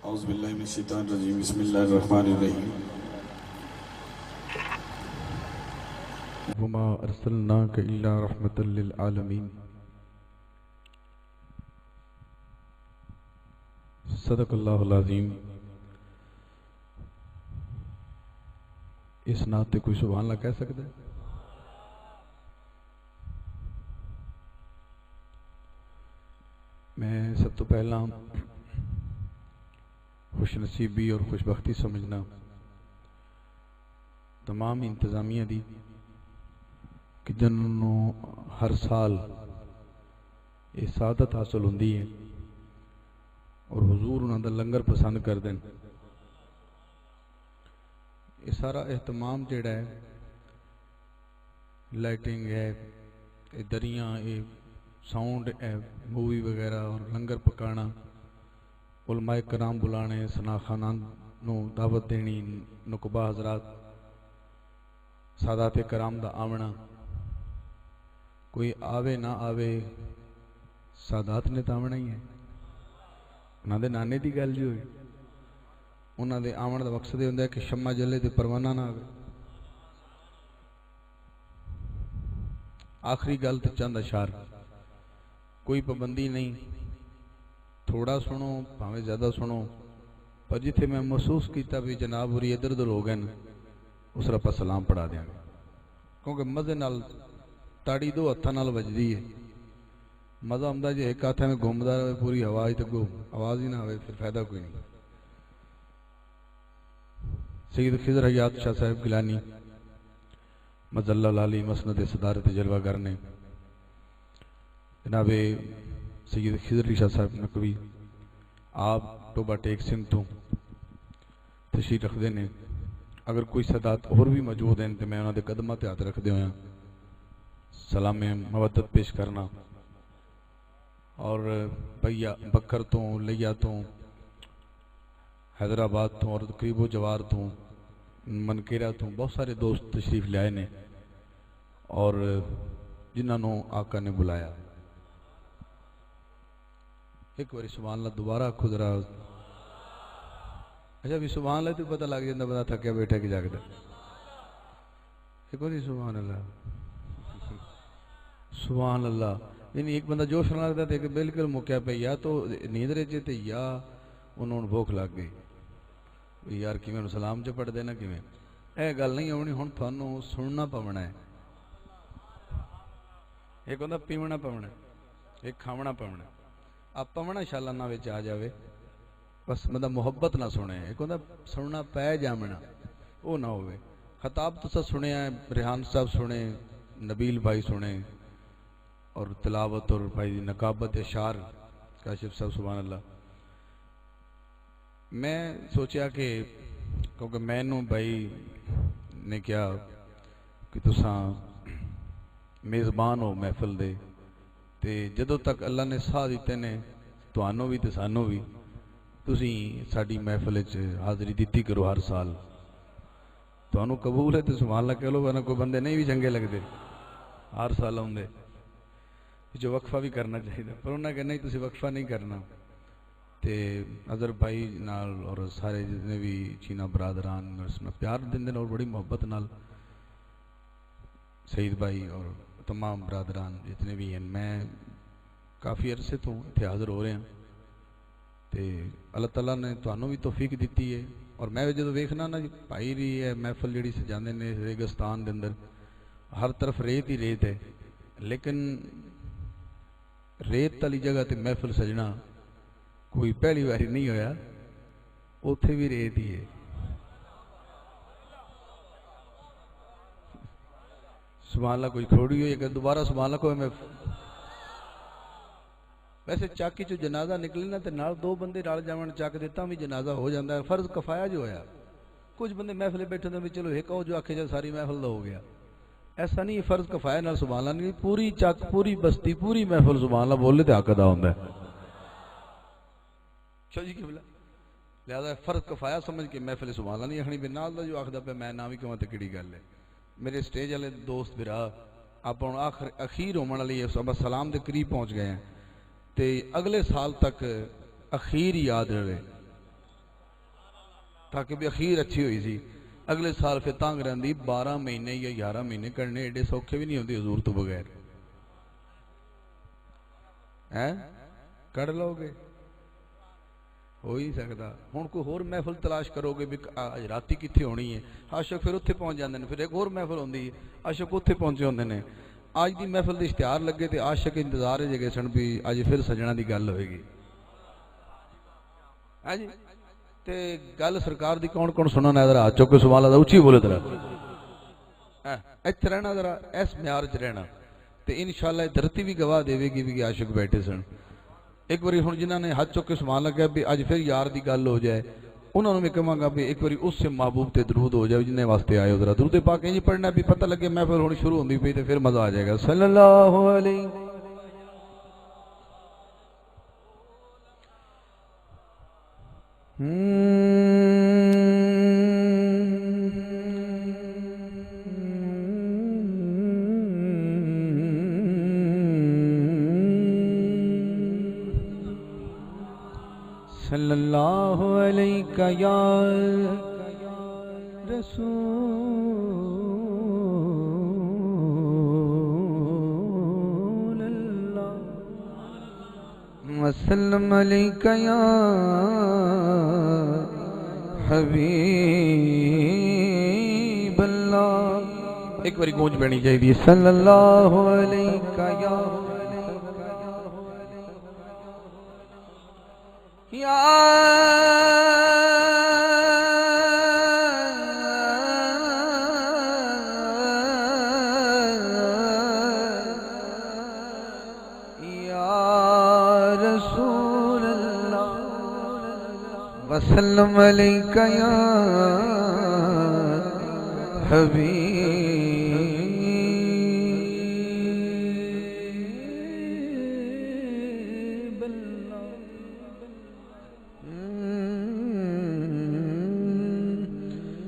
اعوذ باللہ من الشیطان الرجیم بسم اللہ الرحمن الرحیم وما ارسلناک الا رحمتا للعالمین صدق اللہ العظیم۔ اس ناتے کوئی سبحان اللہ کہہ سکتا ہے؟ میں سب تو پہلا خوش نصیبی اور خوش بختی سمجھنا تمام انتظامیہ دی کہ جنہوں ہر سال یہ سعادت حاصل ہوندی ہے اور حضور انہوں دا لنگر پسند کر دیں۔ یہ سارا اہتمام جڑا ہے، لائٹنگ ہے، یہ دریاں، یہ ساؤنڈ ہے، مووی وغیرہ اور لنگر پکانا، علماء کرام بلانے، ثنا خانان نو دعوت دینی، نقبہ حضرات سادات کرام دا آمنا، کوئی آوے نہ آوے سادات نے تامنا ہی ہے۔ انہاں دے نانے دی گل جو ہے، انہاں دے آمن دا مقصد یہ ہوندا ہے کہ شمع جلے تے پروانہ نہ آوے۔ آخری گل تے چند اشعار، کوئی پابندی نہیں، تھوڑا سنو بھاویں زیادہ سنو، پر جتھے میں محسوس کیتا بھی جناب ہوری ادھر ادھر ہو گئے اس طرح پر سلام پڑھا دیا گا، کیونکہ مزے نال تاڑی دو ہتھاں نال وجدی ہے۔ مزہ آمدا جے ایک ہاتھ میں گھومدا رہے پوری آواز تے آواز ہی نہ ہوئے پھر فائدہ کوئی نہیں۔ سید خضر حیات شاہ صاحب گیلانی مظل العالی مسند صدارت جلوہ گر نے جناب سید خضر شاہ صاحب نقوی آپ ٹوبہ ٹیک سنگھ تو تشریف رکھتے ہیں۔ اگر کوئی سادات اور بھی موجود ہیں تو میں انہوں نے قدمہ تے ہاتھ رکھ دیا سلام مودت پیش کرنا، اور بھیا بکر تو لیا تو حیدرآباد تو اور قریب و جوار تو منکیرہ تو بہت سارے دوست تشریف لے آئے نے اور جنہوں نے آقا نے بلایا۔ ایک باری سبحان اللہ دوبارہ خود رہا، اچھا بھی سبحان اللہ تو پتہ لگ جاتا بندہ تھکیا بیٹھا کہ جاگتا۔ ایک باری سبحان اللہ سبحان اللہ، یعنی ایک بندہ جوش نہ لگتا تھا کہ بالکل مکیا پہ یا تو نیند رہے تھے یا انہوں نے بھوک لگ گئی یار کیویں سلام چ پڑھ دینا کیویں، اے گل نہیں آنی، ہن تھانوں سننا پونا ہے۔ ایک ہوندا پیونا پونا، ایک کھاونا پونا۔ آپ پونا انشاءاللہ نہ وچ آ جاوے، بس بندہ محبت نہ سنے۔ ایک ہوندا سننا پے جامنا، وہ نہ ہوئے۔ خطاب تو سا سنے ہیں، ریحان صاحب سنے، نبیل بھائی سنے، اور تلاوت اور بھائی نقابت اشعار کاشف صاحب سبحان اللہ۔ میں سوچیا کہ کیونکہ میں نو بھائی نے کیا کہ تساں میزبان ہو محفل دے تے جدوں تک اللہ نے ساہ دیتے نے تانوں بھی تے سانوں بھی، تسیں ساڈی محفل وچ حاضری دتی کرو ہر سال۔ تانوں قبول ہے تے سبحان اللہ کہہ لو، ورنہ کوئی بندے نہیں بھی چنگے لگتے ہر سال آؤندے، جو وقفہ بھی کرنا چاہیے، پر انہاں کہ نہیں تسی وقفہ نہیں کرنا۔ تے اظہر بھائی نال اور سارے جتنے بھی چینا برادران پیار دن اور بڑی محبت نال سعید بھائی اور تمام برادران جتنے بھی ہیں، میں کافی عرصے تو اتنے حاضر ہو رہے ہیں تے اللہ تعالیٰ نے تانوں بھی توفیق دیتی ہے۔ اور میں جدو ویکھنا نا بھائی رہی ہے محفل جڑی سجاندے نے ریگستان دے اندر ہر طرف ریت ہی ریت ہے، لیکن ریت والی جگہ تے محفل سجنا کوئی پہلی باری نہیں ہویا، اوتھے بھی ریت ہی ہے۔ سبحان اللہ کوئی کھوڑی ہوئی کہ دوبارہ سبحان اللہ کوئی میں ویسے چاکی چو جنازہ نکلے نا تے نال دو بندے ڈال جاون چاک دیتا بھی جنازہ ہو جاندہ ہے، فرض کفایہ جو ہویا۔ کچھ بندے محفلے بیٹھے تھے بھی چلو ایک آؤ جو آکھے جا ساری محفل دا ہو گیا، ایسا نہیں، فرض کفایہ نال سبحان اللہ نہیں، پوری چاک پوری بستی پوری محفل سبحان اللہ بولے تے حق ادا ہوندا ہے۔ جی قبلہ لہذا فرض کفایہ سمجھ کے محفل سبحان اللہ نہیں آکھنی، نال دا جو آکھدا پہ میں نہ بھی کہواں تے کیڑی گل ہے۔ میرے سٹیج والے دوست بھرا آپ آخر اخیر ہومن والی ہے، صبح سلام دے قریب پہنچ گئے ہیں تے اگلے سال تک اخیر یاد رہے تاکہ بھی اخیر اچھی ہوئی سی اگلے سال پھر تنگ رہندی 12 مہینے یا 11 مہینے کرنے ایڈے سوکھے بھی نہیں ہوندے حضور تو بغیر کر لو گے ہو ہی سکتا ہوں کوئی ہور محفل تلاش کرو گے بھی راتی کتنے ہونی ہے عاشق پھر اتنے پہنچ جاندے ہیں پھر ایک اور محفل ہوندی ہے عاشق اتنے پہنچے ہوندے ہیں اج دی محفل دی اشتہار لگے تے عاشق انتظار ہے جگہ سن بھی اج پھر سجنا دی گل ہوئے گی ہاں جی تے گل سرکار دی کون کون سننا ہے ذرا ہاتھ چوک کے سوال آتا اچھی بولے ذرا ایتھے رہنا ذرا اس معیار چ رہنا تے انشاءاللہ دھرتی بھی گواہ دے گی بھی عاشق بیٹھے سن ایک باری ہن جنہاں نے ہاتھ چوک کے سوال لگا بھی اج پھر یار دی گل ہو جائے انہوں نے میں کہاں گا بھی ایک باری اس سے محبوب تے درود ہو جائے جنہیں واسطے آئے ہو ذرا درود پاک انج پڑھنا بھی پتہ لگے محفل ہونی شروع ہوندی پئی تے پھر مزہ آ جائے گا صلی اللہ علیہ صلی اللہ علیہ یا رسول اللہ وسلم علیہ یا حبیب اللہ ایک باری گونج بینی چاہیے صلی اللہ علیہ یا رسول اللہ وسلم علیہ یا حبیب